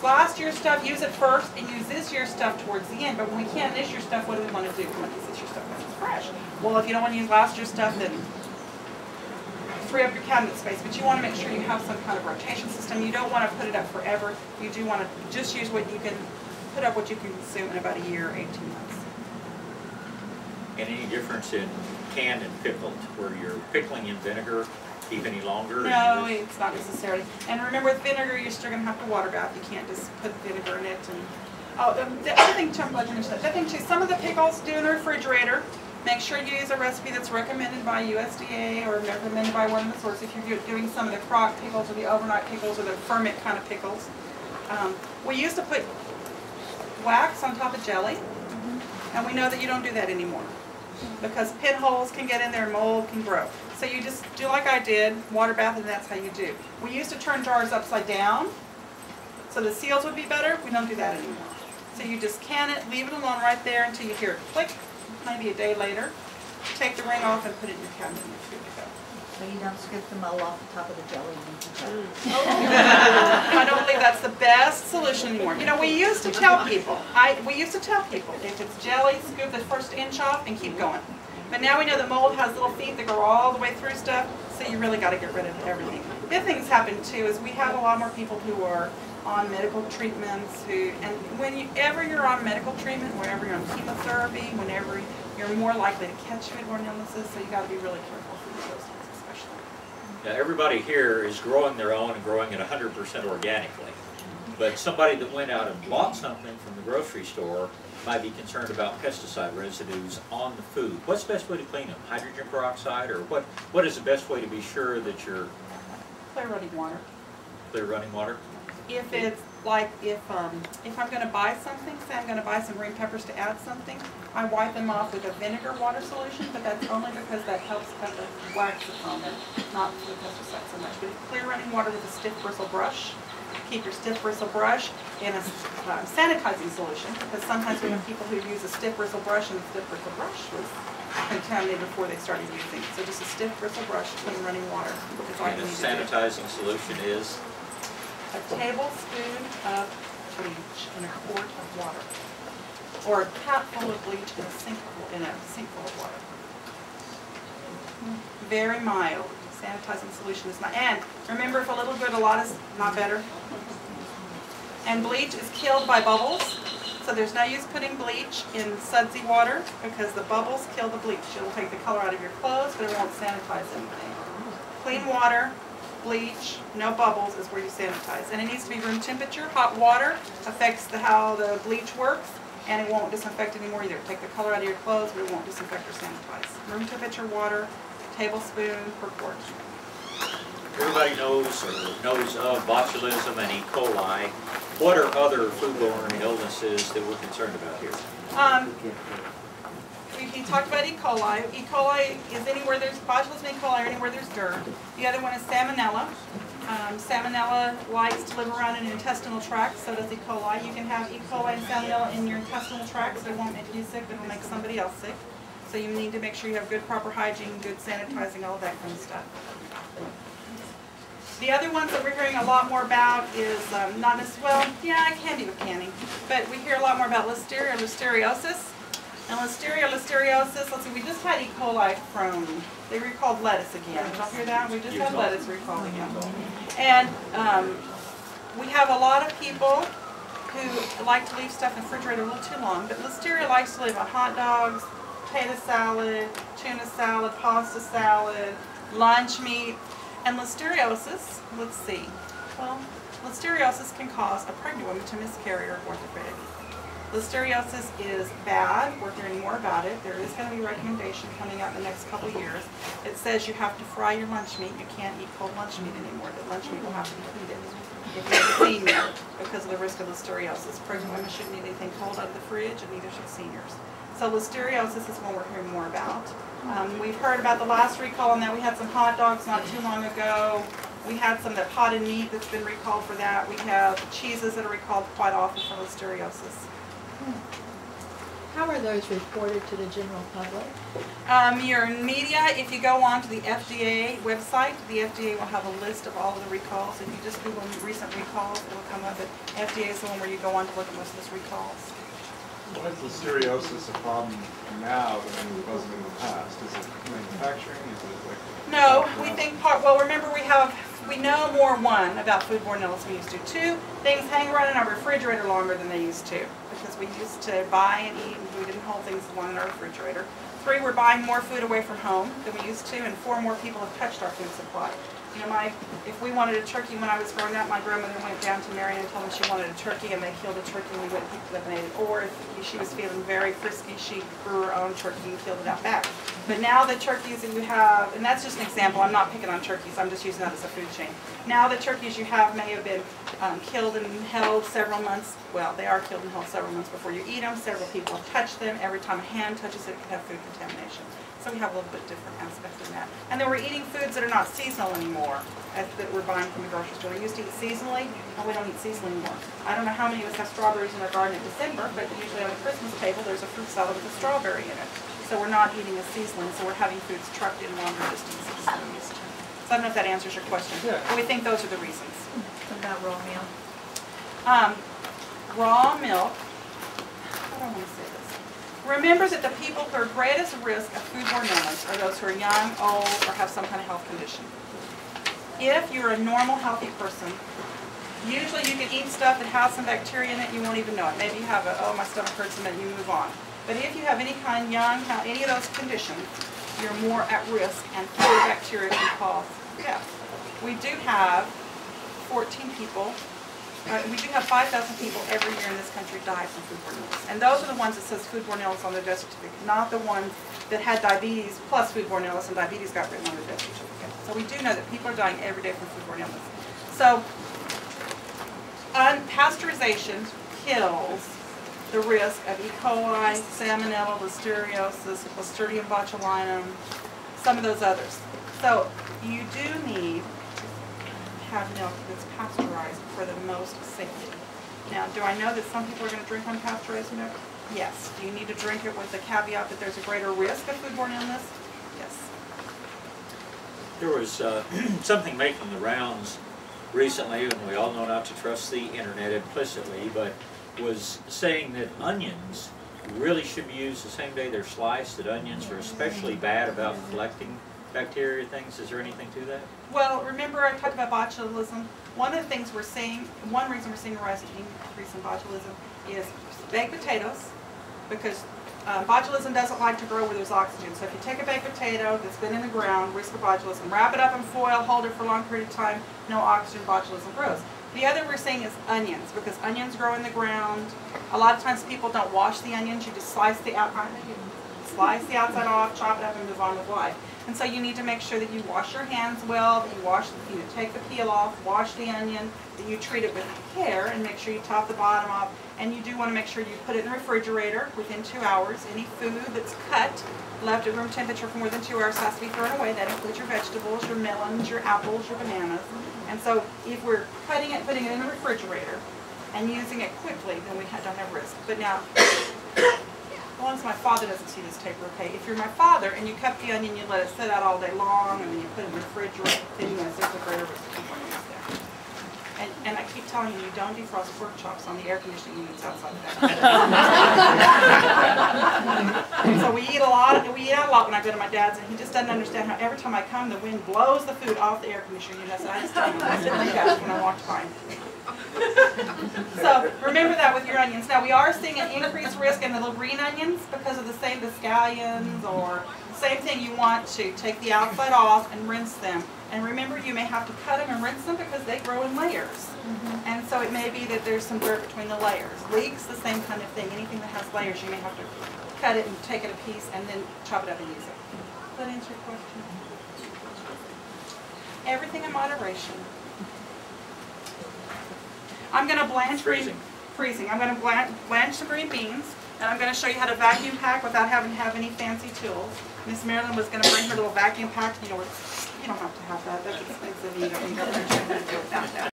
last year's stuff, use it first, and use this year's stuff towards the end. But when we can this year's stuff, what do we want to do? We want to use this year's stuff because it's fresh. Well, if you don't want to use last year's stuff, then free up your cabinet space. But you want to make sure you have some kind of rotation system. You don't want to put it up forever. You do want to just use what you can, put up what you can consume in about a year, 18 months. And any difference in canned and pickled, where you're pickling in vinegar, keep any longer? No, it's not necessarily. And remember, with vinegar, you're still going to have to water bath. You can't just put vinegar in it. And oh, the other thing too, I'm glad you mentioned that. The other thing too, some of the pickles do in the refrigerator. Make sure you use a recipe that's recommended by USDA or recommended by one of the sources. If you're doing some of the crock pickles or the overnight pickles or the ferment kind of pickles. We used to put wax on top of jelly, and we know that you don't do that anymore because pinholes can get in there and mold can grow. So you just do like I did, water bath, and that's how you do. We used to turn jars upside down so the seals would be better. We don't do that anymore. So you just can it, leave it alone right there until you hear it click, maybe a day later. Take the ring off and put it in your cabinet and you're good to go. So you don't scoop the mold off the top of the jelly and I don't believe that's the best solution anymore. You know, we used to tell people, if it's jelly, scoop the first inch off and keep going. But now we know that mold has little feet that go all the way through stuff, so you really got to get rid of everything. The other thing that's happened too is we have a lot more people who are on medical treatments and whenever you're on medical treatment, whenever you're on chemotherapy, whenever you're more likely to catch foodborne illnesses, so you got to be really careful for those things especially. Now, everybody here is growing their own and growing it 100% organically. But somebody that went out and bought something from the grocery store might be concerned about pesticide residues on the food. What's the best way to clean them? Hydrogen peroxide, or what is the best way to be sure that you're Clear running water. clear running water? If it's like if I'm going to buy something, say I'm going to buy some green peppers to add something, I wipe them off with a vinegar water solution, but that's only because that helps cut the wax from it, not the pesticide so much. But clear running water with a stiff bristle brush. Keep your stiff bristle brush in a sanitizing solution, because sometimes we have people who use a stiff bristle brush and the stiff bristle brush was contaminated before they started using it. So just a stiff bristle brush, clean running water is all And you the need to do. sanitizing solution is? A tablespoon of bleach in a quart of water, or a cup full of bleach in a sink full of water. Very mild. Sanitizing solution is not. And remember, if a little good, a lot is not better. And bleach is killed by bubbles, so there's no use putting bleach in sudsy water because the bubbles kill the bleach. It'll take the color out of your clothes, but it won't sanitize anything. Clean water, bleach, no bubbles is where you sanitize. And it needs to be room temperature. Hot water affects how the bleach works, and it won't disinfect anymore either. Take the color out of your clothes, but it won't disinfect or sanitize. Room temperature water, tablespoon per quart. Everybody knows of botulism and E. coli. What are other foodborne illnesses that we're concerned about here? We talked about E. coli. E. coli is anywhere there's botulism, E. coli, or anywhere there's dirt. The other one is salmonella. Salmonella likes to live around in the intestinal tract, so does E. coli. You can have E. coli and salmonella in your intestinal tract, so it won't make you sick, but it'll make somebody else sick. So you need to make sure you have good proper hygiene, good sanitizing, all that kind of stuff. The other ones that we're hearing a lot more about is not necessarily, well, yeah, it can be with canning, but we hear a lot more about listeria, listeriosis. And listeriosis, let's see, we just had E. coli from, they recalled lettuce again. Did y'all hear that? We just had lettuce recalled again. And we have a lot of people who like to leave stuff in the refrigerator a little too long, but listeria likes to live on hot dogs, potato salad, tuna salad, pasta salad, lunch meat. And listeriosis, let's see, well, listeriosis can cause a pregnant woman to miscarry or abort the baby. Listeriosis is bad. We're hearing more about it. There is going to be a recommendation coming out in the next couple of years. It says you have to fry your lunch meat. You can't eat cold lunch meat anymore. The lunch meat will have to be heated if you have a senior because of the risk of listeriosis. Pregnant women shouldn't eat anything cold out of the fridge, and neither should seniors. So listeriosis is one we're hearing more about. We've heard about the last recall on that. We had some hot dogs not too long ago. We had some that potted meat that's been recalled for that. We have cheeses that are recalled quite often for listeriosis. How are those reported to the general public? Your media, if you go on to the FDA website, the FDA will have a list of all of the recalls. If you just Google recent recalls, it will come up. But FDA is the one where you go on to look at most of those recalls. Why is listeriosis a problem now than it wasn't in the past? Is it manufacturing? Is it like... No, we think well, remember we know more, one, about foodborne illness than we used to. Two, things hang around in our refrigerator longer than they used to, because we used to buy and eat and we didn't hold things long in our refrigerator. Three, we're buying more food away from home than we used to, and four, more people have touched our food supply. You know, if we wanted a turkey when I was growing up, my grandmother went down to Marion and told them she wanted a turkey, and they killed a turkey, and we went and picked it up and ate it. Or if she was feeling very frisky, she grew her own turkey and killed it out back. But now the turkeys that you have, and that's just an example, I'm not picking on turkeys, I'm just using that as a food chain. Now the turkeys you have may have been killed and held several months, well, they are killed and held several months before you eat them. Several people have touched them. Every time a hand touches it, it can have food contamination. So we have a little bit different aspect in that. And then we're eating foods that are not seasonal anymore, that we're buying from the grocery store. We used to eat seasonally, and we don't eat seasonally anymore. I don't know how many of us have strawberries in our garden in December, but usually on the Christmas table there's a fruit salad with a strawberry in it. So we're not eating as seasonally, so we're having foods trucked in longer distances than we used to. So I don't know if that answers your question. Yeah. But we think those are the reasons. What about raw milk? Raw milk, how do I want to say this? Remember that the people who are greatest risk of foodborne illness are those who are young, old, or have some kind of health condition. If you're a normal, healthy person, usually you can eat stuff that has some bacteria in it, you won't even know it. Maybe you have oh, my stomach hurts, and then you move on. But if you have any kind, young, any of those conditions, you're more at risk, and fewer bacteria can cause death. We do have 14 people. We do have 5,000 people every year in this country die from foodborne illness. And those are the ones that says foodborne illness on their death certificate, not the ones that had diabetes plus foodborne illness and diabetes got written on their death certificate. So we do know that people are dying every day from foodborne illness. So pasteurization kills the risk of E. coli, salmonella, listeriosis, Clostridium botulinum, some of those others. So you do need have milk that's pasteurized for the most safety. Now, do I know that some people are going to drink unpasteurized milk? Yes. Do you need to drink it with the caveat that there's a greater risk of foodborne illness? Yes. There was something making the rounds recently, and we all know not to trust the internet implicitly, but was saying that onions really should be used the same day they're sliced, that onions are especially bad about collecting bacteria things. Is there anything to that? Well, remember I talked about botulism. One of the things we're seeing, one reason we're seeing a rise increase in botulism is baked potatoes, because botulism doesn't like to grow where there's oxygen. So if you take a baked potato that's been in the ground, risk of botulism, wrap it up in foil, hold it for a long period of time, no oxygen, botulism grows. The other we're seeing is onions, because onions grow in the ground. A lot of times people don't wash the onions, you just slice the outside off, chop it up, and move on with life. And so you need to make sure that you wash your hands well, that you take the peel off, wash the onion, that you treat it with care, and make sure you top the bottom off. And you do want to make sure you put it in the refrigerator within 2 hours. Any food that's cut, left at room temperature for more than 2 hours has to be thrown away. That includes your vegetables, your melons, your apples, your bananas. And so if we're cutting it, putting it in the refrigerator, and using it quickly, then we don't have risk. But now, as long as my father doesn't see this tape, okay? If you're my father and you cut the onion, you let it sit out all day long, and then you put it in the refrigerator, then yes, there's a greater risk of foodborne illness there. And I keep telling you, don't defrost pork chops on the air conditioning units outside the house. So we eat out a lot when I go to my dad's, and he just doesn't understand how every time I come, the wind blows the food off the air conditioning units. And I just tell him, I sit in the couch when I walk by. So remember that with your onions. Now we are seeing an increased risk in the little green onions because of the scallions, or same thing. You want to take the outside off and rinse them. And remember, you may have to cut them and rinse them because they grow in layers. And so it may be that there's some dirt between the layers. Leeks, the same kind of thing. Anything that has layers, you may have to cut it and take it a piece and then chop it up and use it. Does that answer your question? Everything in moderation. I'm going to blanch freezing. I'm going to blanch some green beans, and I'm going to show you how to vacuum pack without having to have any fancy tools. Miss Marilyn was going to bring her little vacuum pack. You don't have to have that. That's expensive. You don't need to do it without that.